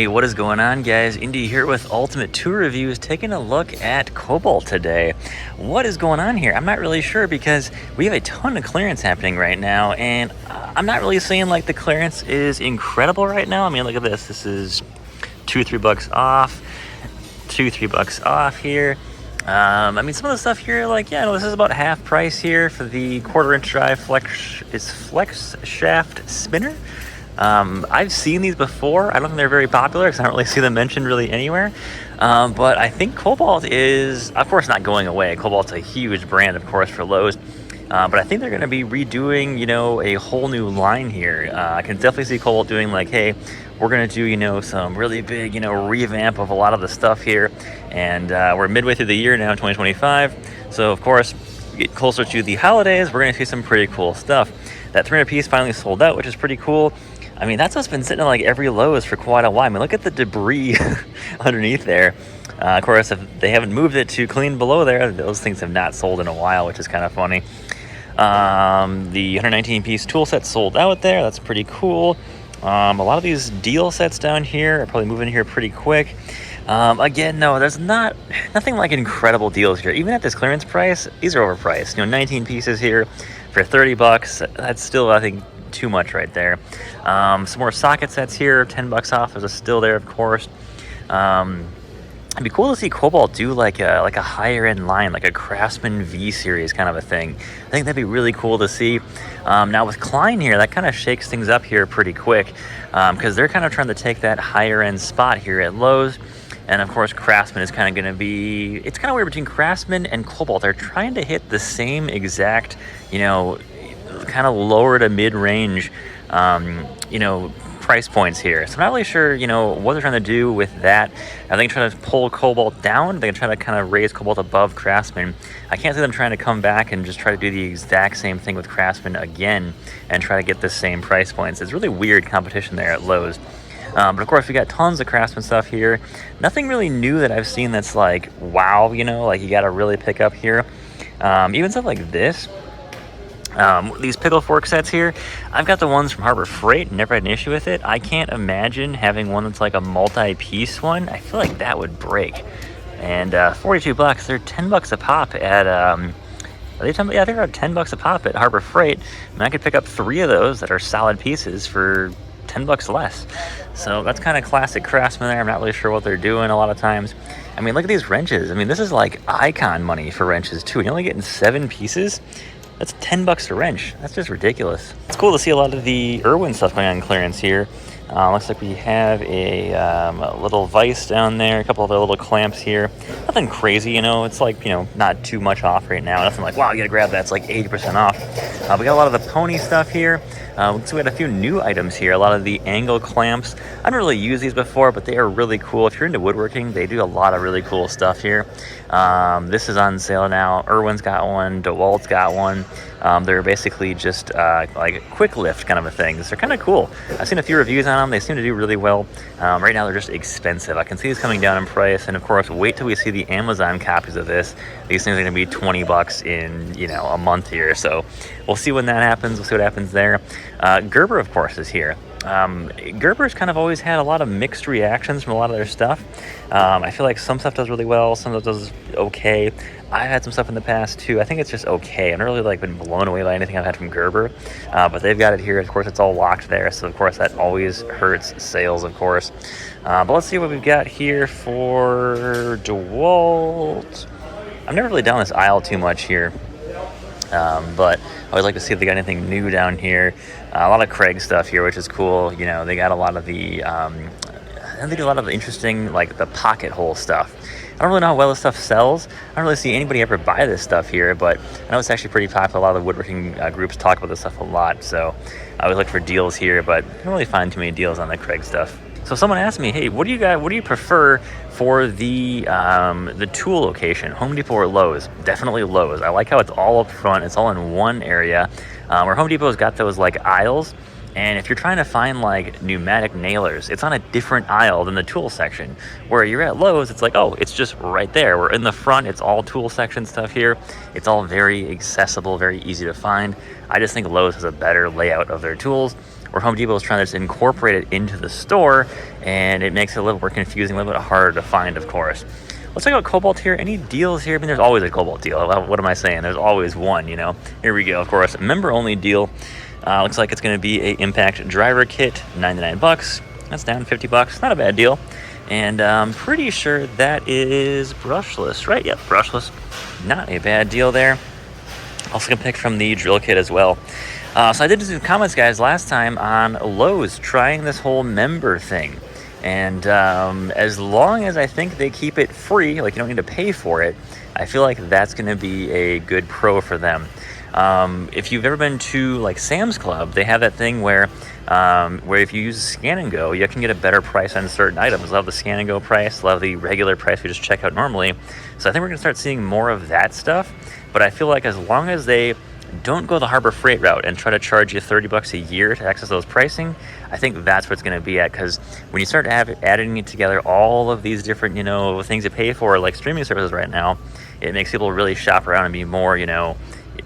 Hey, what is going on, guys? Indy here with Ultimate Tour Reviews, taking a look at Kobalt today. What is going on here? I'm not really sure because we have a ton of clearance happening right now, and I'm not really saying like the clearance is incredible right now. I mean, look at this. This is $2-3 off, $2-3 off here. I mean, some of the stuff here, like, yeah, no, this is about half price here for the 1/4-inch drive flex shaft spinner. I've seen these before. I don't think they're very popular because I don't really see them mentioned really anywhere. But I think Kobalt is, of course, not going away. Kobalt's a huge brand, of course, for Lowe's. But I think they're going to be redoing, a whole new line here. I can definitely see Kobalt doing like, hey, we're going to do, some really big, revamp of a lot of the stuff here. And we're midway through the year now, 2025. So, of course, get closer to the holidays, we're going to see some pretty cool stuff. That 300 piece finally sold out, which is pretty cool. I mean, that's what's been sitting in like every Lowe's for quite a while. I mean, look at the debris underneath there. Of course, if they haven't moved it to clean below there, those things have not sold in a while, which is kind of funny. The 119 piece tool set sold out there. That's pretty cool. A lot of these deal sets down here are probably moving here pretty quick. Again, no, there's nothing like incredible deals here. Even at this clearance price, these are overpriced. 19 pieces here for $30. That's still, I think, too much right there. Some more socket sets here, $10 off. Those are still there, of course. It'd be cool to see Kobalt do like a higher end line, like a Craftsman V series kind of a thing. I think that'd be really cool to see. Now with Klein here, that kind of shakes things up here pretty quick because they're kind of trying to take that higher end spot here at Lowe's. And of course, Craftsman is kind of going to be, it's kind of weird between Craftsman and Kobalt. They're trying to hit the same exact, kind of lower to mid-range, price points here. So I'm not really sure, what they're trying to do with that. Are they trying to pull Kobalt down? Are they trying to kind of raise Kobalt above Craftsman? I can't see them trying to come back and just try to do the exact same thing with Craftsman again and try to get the same price points. It's really weird competition there at Lowe's. But of course, we got tons of Craftsman stuff here. Nothing really new that I've seen that's like, wow, like you got to really pick up here. Even stuff like this. These pickle fork sets here, I've got the ones from Harbor Freight, never had an issue with it. I can't imagine having one that's like a multi-piece one. I feel like that would break. And $42, they're $10 a pop at, are they 10? Yeah, I think they're $10 a pop at Harbor Freight. And I could pick up 3 of those that are solid pieces for $10 less. So that's kind of classic Craftsman there. I'm not really sure what they're doing a lot of times. I mean, look at these wrenches. I mean, this is like icon money for wrenches too. You're only getting 7 pieces. That's $10 a wrench. That's just ridiculous. It's cool to see a lot of the Irwin stuff going on clearance here. Looks like we have a little vise down there, a couple of other little clamps here. Nothing crazy, it's like, not too much off right now. Nothing like, wow, you gotta grab that. It's like 80% off. We got a lot of the pony stuff here. So we had a few new items here. A lot of the angle clamps. I haven't really used these before, but they are really cool. If you're into woodworking, they do a lot of really cool stuff here. This is on sale now. Irwin's got one. DeWalt's got one. They're basically just like a quick lift kind of a thing. They're kind of cool. I've seen a few reviews on them. They seem to do really well. Right now, they're just expensive. I can see these coming down in price. And of course, wait till we see the Amazon copies of this. These things are going to be $20 in, a month here. So we'll see when that happens. We'll see what happens there. Gerber, of course, is here. Gerber's kind of always had a lot of mixed reactions from a lot of their stuff. I feel like some stuff does really well, some stuff does okay. I've had some stuff in the past too. I think it's just okay. I've never really been blown away by anything I've had from Gerber, but they've got it here. Of course, it's all locked there, so of course that always hurts sales, of course. But let's see what we've got here for DeWalt. I've never really done this aisle too much here. But I always like to see if they got anything new down here. A lot of Craig stuff here, which is cool. They got a lot of the, they do a lot of interesting, like the pocket hole stuff. I don't really know how well this stuff sells. I don't really see anybody ever buy this stuff here, but I know it's actually pretty popular. A lot of the woodworking groups talk about this stuff a lot, so I always look for deals here, but I don't really find too many deals on the Craig stuff. So someone asked me, hey, what do you prefer for the tool location, Home Depot or Lowe's? Definitely Lowe's. I like how it's all up front. It's all in one area. Where Home Depot's got those like aisles. And if you're trying to find like pneumatic nailers, it's on a different aisle than the tool section. Where you're at Lowe's, it's like, oh, it's just right there. We're in the front, it's all tool section stuff here. It's all very accessible, very easy to find. I just think Lowe's has a better layout of their tools. where Home Depot is trying to just incorporate it into the store, and it makes it a little more confusing, a little bit harder to find, of course. Let's talk about Kobalt here. Any deals here? I mean, there's always a Kobalt deal. What am I saying? There's always one, you know. Here we go, of course. Member-only deal. Looks like it's going to be a Impact driver kit, 99 bucks. That's down 50 bucks. Not a bad deal. And I'm pretty sure that is brushless, right? Yep, brushless. Not a bad deal there. Also going to pick from the drill kit as well. So I did some comments, guys, last time on Lowe's trying this whole member thing. And as long as I think they keep it free, like you don't need to pay for it, I feel like that's going to be a good pro for them. If you've ever been to like Sam's Club, they have that thing where if you use Scan and Go, you can get a better price on certain items. Love the Scan and Go price, love the regular price we just check out normally. So I think we're going to start seeing more of that stuff. But I feel like as long as they don't go the Harbor Freight route and try to charge you 30 bucks a year to access those pricing, I think that's what it's going to be at. Because when you start adding it together, all of these different, you know, things you pay for, like streaming services right now, it makes people really shop around and be more, you know,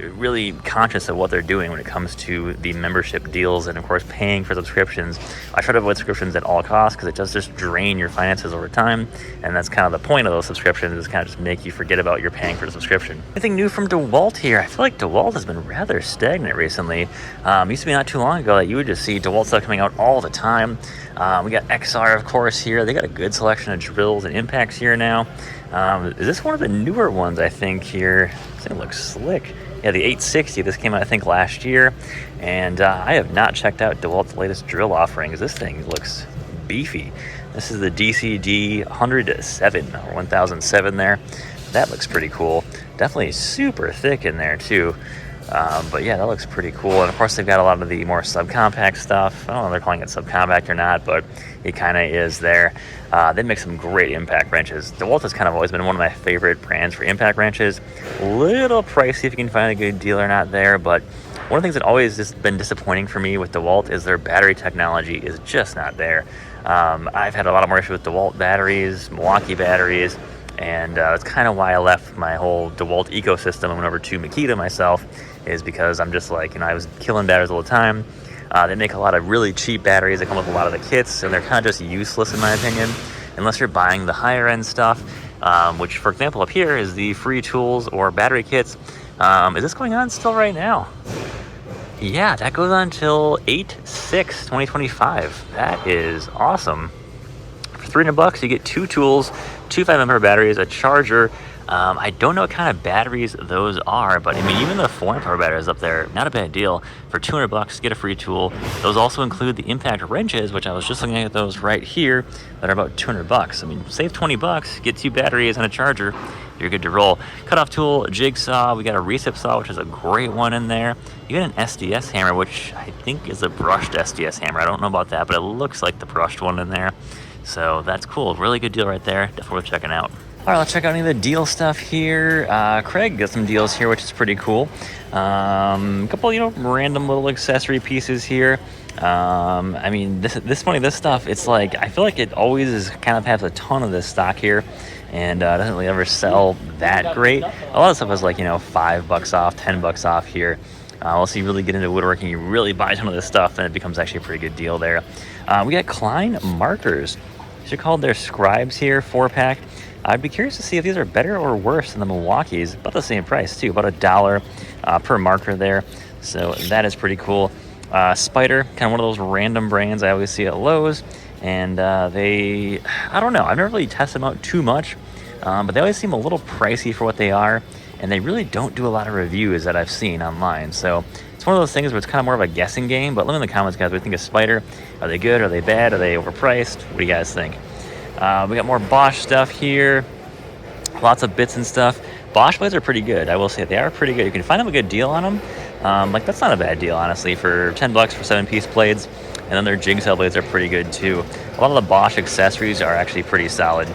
really conscious of what they're doing when it comes to the membership deals and, of course, paying for subscriptions. I try to avoid subscriptions at all costs because it does just drain your finances over time, and that's kind of the point of those subscriptions, is kind of just make you forget about you're paying for the subscription. Anything new from DeWalt here? I feel like DeWalt has been rather stagnant recently. Used to be not too long ago that you would just see DeWalt stuff coming out all the time. We got XR, of course, here. They got a good selection of drills and impacts here now. Is this one of the newer ones, I think, here? This thing looks slick. Yeah, the 860, this came out, I think, last year. And I have not checked out DeWalt's latest drill offerings. This thing looks beefy. This is the DCD 107, or 1007 there. That looks pretty cool. Definitely super thick in there, too. But yeah, that looks pretty cool. And of course, they've got a lot of the more subcompact stuff. I don't know if they're calling it subcompact or not, but it kind of is there. They make some great impact wrenches. DeWalt has kind of always been one of my favorite brands for impact wrenches. A little pricey if you can find a good deal or not there, but one of the things that always has been disappointing for me with DeWalt is their battery technology is just not there. I've had a lot more issues with DeWalt batteries, Milwaukee batteries, and that's kind of why I left my whole DeWalt ecosystem and went over to Makita myself, is because I'm just like, you know, I was killing batteries all the time. They make a lot of really cheap batteries that come with a lot of the kits, and they're kind of just useless in my opinion, unless you're buying the higher end stuff, which, for example, up here is the free tools or battery kits. Is this going on still right now? Yeah, that goes on until 8/6/2025. That is awesome. For 300 bucks, you get 2 tools, 2 5-ampere batteries, a charger. I don't know what kind of batteries those are, but I mean, even the 4-ampere batteries up there, not a bad deal. For 200 bucks, get a free tool. Those also include the impact wrenches, which I was just looking at those right here, that are about 200 bucks. I mean, save 20 bucks, get 2 batteries and a charger, you're good to roll. Cutoff tool, jigsaw, we got a recip saw, which is a great one in there. You got an SDS hammer, which I think is a brushed SDS hammer. I don't know about that, but it looks like the brushed one in there. So that's cool. Really good deal right there. Definitely worth checking out. All right, let's check out any of the deal stuff here. Craig got some deals here, which is pretty cool. A couple, you know, random little accessory pieces here. I mean, this stuff, it's like, I feel like it always is kind of has a ton of this stock here, and doesn't really ever sell that great. A lot of stuff is like, you know, $5 off, $10 off here. Unless you really get into woodworking, you really buy a ton of this stuff, then it becomes actually a pretty good deal there. We got Klein markers. These are called their Scribes here, 4-pack. I'd be curious to see if these are better or worse than the Milwaukee's. About the same price too, about $1 per marker there. So that is pretty cool. Spider, kind of one of those random brands I always see at Lowe's. And I don't know, I've never really tested them out too much, but they always seem a little pricey for what they are. And they really don't do a lot of reviews that I've seen online. So it's one of those things where it's kind of more of a guessing game. But let me know in the comments, guys, what do you think of Spider? Are they good? Are they bad? Are they overpriced? What do you guys think? We got more Bosch stuff here. Lots of bits and stuff. Bosch blades are pretty good. I will say they are pretty good. You can find them a good deal on them. Like, that's not a bad deal, honestly, for $10 for 7-piece blades. And then their jigsaw blades are pretty good, too. A lot of the Bosch accessories are actually pretty solid.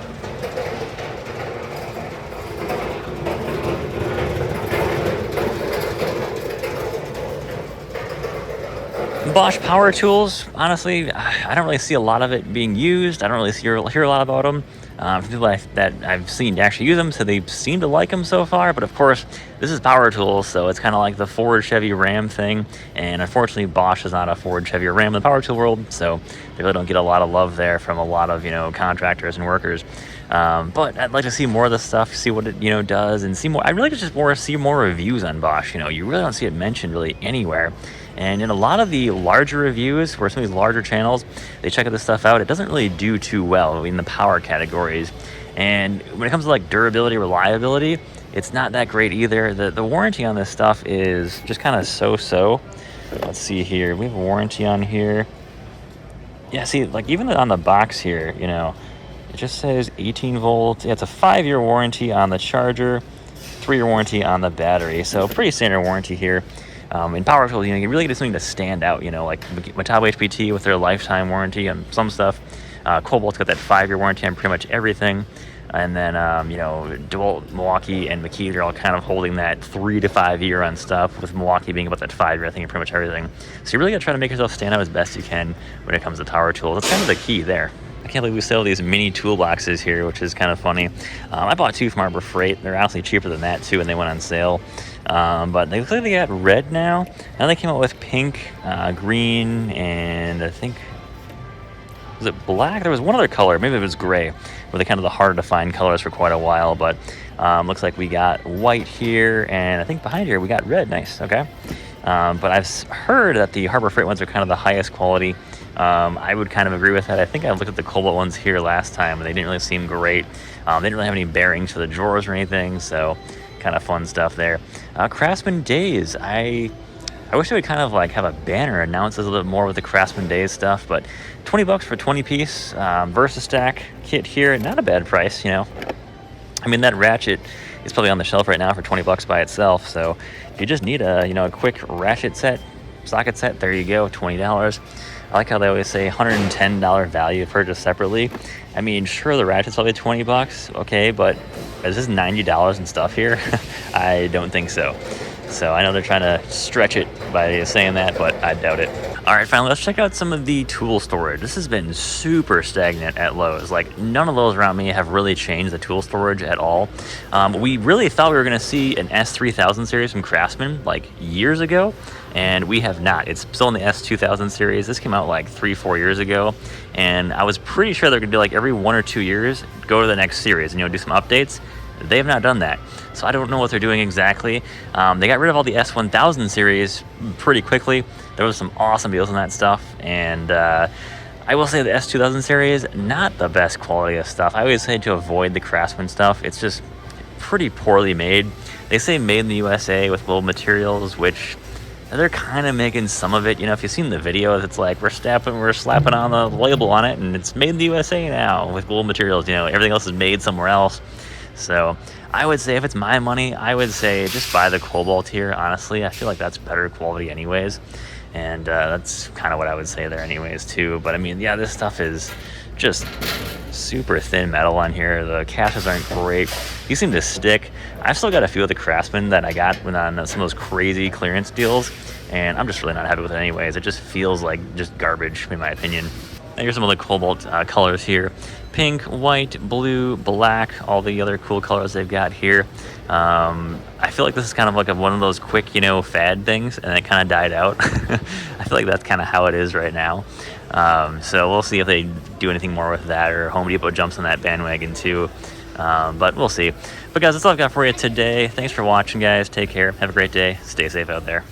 Bosch power tools, honestly, I don't really see a lot of it being used. I don't really hear a lot about them. From people that I've seen actually use them, so they seem to like them so far. But of course, this is power tools, so it's kind of like the Ford, Chevy, Ram thing. And unfortunately, Bosch is not a Ford, Chevy, or Ram in the power tool world, so they really don't get a lot of love there from a lot of contractors and workers. But I'd like to see more of this stuff, see what it does, and see more. I'd really just see more reviews on Bosch. You really don't see it mentioned really anywhere. And in a lot of the larger reviews, where some of these larger channels, they check this stuff out, it doesn't really do too well in the power categories. And when it comes to like durability, reliability, it's not that great either. The warranty on this stuff is just kind of so-so. Let's see here. We have a warranty on here. Yeah, see, like even on the box here, it just says 18 volts. Yeah, it's a 5-year warranty on the charger, 3-year warranty on the battery. So pretty standard warranty here. In power tools, you really get something to stand out, like Metabo HPT with their lifetime warranty on some stuff. Kobalt's got that 5-year warranty on pretty much everything. And then, DeWalt, Milwaukee, and McKee, they're all kind of holding that 3 to 5 year on stuff, with Milwaukee being about that 5-year, I think, in pretty much everything. So you really got to try to make yourself stand out as best you can when it comes to power tools. That's kind of the key there. I can't believe we sell these mini toolboxes here, which is kind of funny. I bought 2 from Harbor Freight. They're honestly cheaper than that, too, and they went on sale. But they look like they got red now. Now they came out with pink, green, and I think... was it black? There was one other color. Maybe it was gray. Were they kind of the harder to find colors for quite a while. But looks like we got white here, and I think behind here we got red. Nice. Okay. But I've heard that the Harbor Freight ones are kind of the highest quality. I would kind of agree with that. I think I looked at the Kobalt ones here last time, and they didn't really seem great. They didn't really have any bearings for the drawers or anything, so kind of fun stuff there. Craftsman Days. I wish they would kind of like have a banner announce a little bit more with the Craftsman Days stuff, but $20 for 20-piece VersaStack kit here. Not a bad price, I mean, that ratchet is probably on the shelf right now for $20 by itself. So if you just need a quick ratchet set, socket set, there you go, $20. I like how they always say $110 value purchased separately. I mean, sure, the ratchet's probably $20, okay, but is this $90 and stuff here? I don't think so. So I know they're trying to stretch it by saying that, but I doubt it. All right, finally, let's check out some of the tool storage. This has been super stagnant at Lowe's. Like, none of those around me have really changed the tool storage at all. We really thought we were going to see an S3000 series from Craftsman like years ago, and we have not. It's still in the S2000 series. This came out like 3-4 years ago, and I was pretty sure they're going to do like every 1 or 2 years, go to the next series and do some updates. They have not done that, so I don't know what they're doing exactly. They got rid of all the S1000 series pretty quickly. There was some awesome deals on that stuff, and I will say the S2000 series, not the best quality of stuff. I always say to avoid the Craftsman stuff. It's just pretty poorly made. They say made in the USA with global materials, which they're kind of making some of it. If you've seen the videos, it's like we're slapping on the label on it, and it's made in the USA now with global materials. Everything else is made somewhere else. So I would say if it's my money, I would say just buy the Kobalt here, honestly. I feel like that's better quality anyways. And that's kind of what I would say there anyways too. But I mean, yeah, this stuff is just super thin metal on here. The caches aren't great. These seem to stick. I've still got a few of the Craftsman that I got on some of those crazy clearance deals, and I'm just really not happy with it anyways. It just feels like just garbage in my opinion. And here's some of the Kobalt colors here. Pink, white, blue, black, all the other cool colors they've got here. I feel like this is kind of like one of those quick, fad things, and it kind of died out. I feel like that's kind of how it is right now. So we'll see if they do anything more with that, or Home Depot jumps on that bandwagon too. But we'll see. But guys, that's all I've got for you today. Thanks for watching, guys. Take care. Have a great day. Stay safe out there.